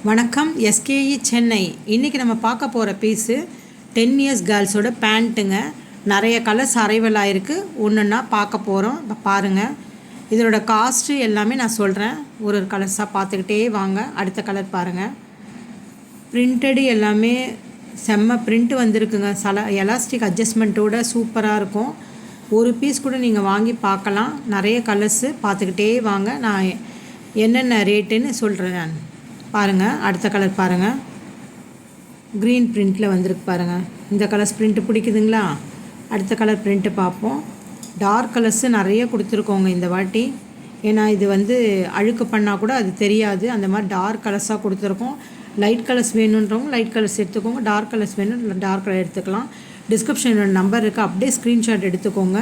வணக்கம் எஸ்கேஇ சென்னை. இன்றைக்கி நம்ம பார்க்க போகிற பீஸு 10 இயர்ஸ் கேர்ள்ஸோட பேண்ட்டுங்க. நிறைய கலர்ஸ் அரைவல் ஆகிருக்கு. ஒன்றுன்னா பார்க்க போகிறோம். பாருங்கள், இதோட காஸ்ட்டு எல்லாமே நான் சொல்கிறேன். ஒரு கலர்ஸாக பார்த்துக்கிட்டே வாங்க. அடுத்த கலர் பாருங்கள். பிரிண்டடு எல்லாமே செம்ம பிரிண்ட்டு வந்திருக்குங்க. எலாஸ்டிக் அட்ஜஸ்ட்மெண்ட்டோட சூப்பராக இருக்கும். ஒரு பீஸ் கூட நீங்கள் வாங்கி பார்க்கலாம். நிறைய கலர்ஸு பார்த்துக்கிட்டே வாங்க. நான் என்னென்ன ரேட்டுன்னு சொல்கிறேன். நான் பாருங்கள். அடுத்த கலர் பாருங்கள். க்ரீன் பிரிண்ட்டில் வந்திருக்கு பாருங்கள். இந்த கலர்ஸ் பிரிண்ட்டு பிடிக்குதுங்களா? அடுத்த கலர் பிரிண்ட்டு பார்ப்போம். டார்க் கலர்ஸு நிறைய கொடுத்துருக்கோங்க இந்த வாட்டி. ஏன்னா இது அழுக்கு பண்ணால் கூட அது தெரியாது. அந்த மாதிரி டார்க் கலர்ஸாக கொடுத்துருக்கோம். லைட் கலர்ஸ் வேணுன்றவங்க லைட் கலர்ஸ் எடுத்துக்கோங்க. டார்க் கலர்ஸ் வேணும் டார்க் கலர் எடுத்துக்கலாம். டிஸ்கிரிப்ஷனில் நம்பர் இருக்குது, அப்படியே ஸ்க்ரீன்ஷாட் எடுத்துக்கோங்க.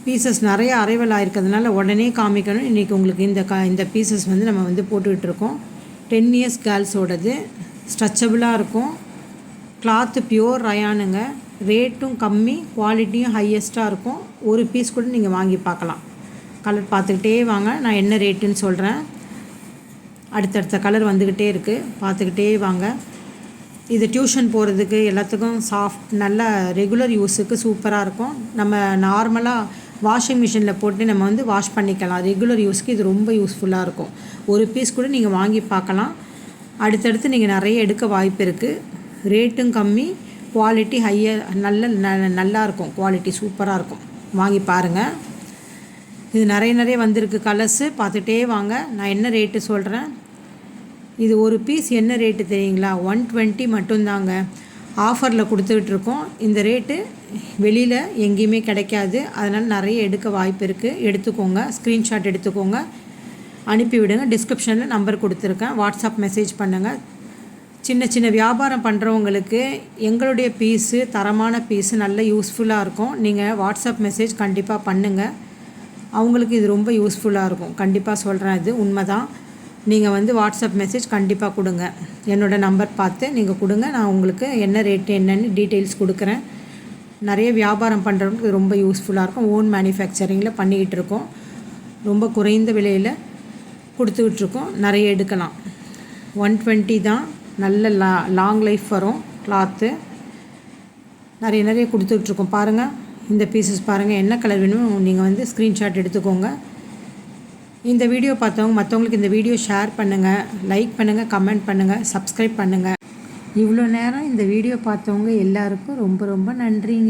பீசஸ் நிறைய அரைவல் ஆகிருக்கிறதுனால உடனே காமிக்கணும். இன்றைக்கி உங்களுக்கு இந்த பீசஸ் நம்ம போட்டுக்கிட்டுருக்கோம். 10 இயர்ஸ் கேர்ள்ஸோடது. ஸ்ட்ரெச்சபிளாக இருக்கும். கிளாத்து பியூர் ரயானுங்க. ரேட்டும் கம்மி, குவாலிட்டியும் ஹையஸ்ட்டாக இருக்கும். ஒரு பீஸ் கூட நீங்கள் வாங்கி பார்க்கலாம். கலர் பார்த்துக்கிட்டே வாங்க. நான் என்ன ரேட்டுன்னு சொல்கிறேன். அடுத்தடுத்த கலர் வந்துக்கிட்டே இருக்குது, பார்த்துக்கிட்டே வாங்க. இது டியூஷன் போகிறதுக்கு எல்லாத்துக்கும் சாஃப்ட், நல்ல ரெகுலர் யூஸுக்கு சூப்பராக இருக்கும். நம்ம நார்மலாக வாஷிங் மிஷினில் போட்டு நம்ம வாஷ் பண்ணிக்கலாம். ரெகுலர் யூஸ்க்கு இது ரொம்ப யூஸ்ஃபுல்லாக இருக்கும். ஒரு பீஸ் கூட நீங்கள் வாங்கி பார்க்கலாம். அடுத்தடுத்து நீங்கள் நிறைய எடுக்க வாய்ப்பு இருக்குது. ரேட்டும் கம்மி, குவாலிட்டி நல்லா இருக்கும். குவாலிட்டி சூப்பராக இருக்கும். வாங்கி பாருங்கள். இது நிறைய வந்திருக்கு கலர்ஸு, பார்த்துட்டே வாங்க. நான் என்ன ரேட்டு சொல்கிறேன். இது ஒரு பீஸ் என்ன ரேட்டு தெரியுங்களா? 120 மட்டும்தாங்க. ஆஃபரில் கொடுத்துக்கிட்டுருக்கோம். இந்த ரேட்டு வெளியில் எங்கேயுமே கிடைக்காது. அதனால் நிறைய எடுக்க வாய்ப்பு இருக்குது. எடுத்துக்கோங்க, ஸ்க்ரீன்ஷாட் எடுத்துக்கோங்க, அனுப்பிவிடுங்க. டிஸ்கிரிப்ஷனில் நம்பர் கொடுத்துருக்கேன். வாட்ஸ்அப் மெசேஜ் பண்ணுங்கள். சின்ன வியாபாரம் பண்ணுறவங்களுக்கு எங்களுடைய பீஸு தரமான பீஸு நல்ல யூஸ்ஃபுல்லாக இருக்கும். நீங்கள் வாட்ஸ்அப் மெசேஜ் கண்டிப்பாக பண்ணுங்கள். அவங்களுக்கு இது ரொம்ப யூஸ்ஃபுல்லாக இருக்கும். கண்டிப்பாக சொல்கிறேன், இது உண்மை தான். நீங்கள் வாட்ஸ்அப் மெசேஜ் கண்டிப்பாக கொடுங்க. என்னோடய நம்பர் பார்த்து நீங்கள் கொடுங்க. நான் உங்களுக்கு என்ன ரேட்டு என்னென்னு டீட்டெயில்ஸ் கொடுக்குறேன். நிறைய வியாபாரம் பண்ணுறவங்களுக்கு ரொம்ப யூஸ்ஃபுல்லாக இருக்கும். ஓன் மேனுஃபேக்சரிங்கில் பண்ணிக்கிட்டு இருக்கோம். ரொம்ப குறைந்த விலையில் கொடுத்துக்கிட்ருக்கோம். நிறைய எடுக்கலாம். 120 தான். நல்ல லாங் லைஃப் வரும். கிளாத்து நிறைய கொடுத்துட்ருக்கோம். பாருங்கள், இந்த பீசஸ் பாருங்கள். என்ன கலர் வேணும் நீங்கள் ஸ்க்ரீன்ஷாட் எடுத்துக்கோங்க. இந்த வீடியோ பார்த்தவங்க மற்றவங்களுக்கு இந்த வீடியோ ஷேர் பண்ணுங்கள், லைக் பண்ணுங்கள், கமெண்ட் பண்ணுங்கள், சப்ஸ்கிரைப் பண்ணுங்கள். இவ்வளோ நேரம் இந்த வீடியோ பார்த்தவங்க எல்லாருக்கும் ரொம்ப நன்றிங்க.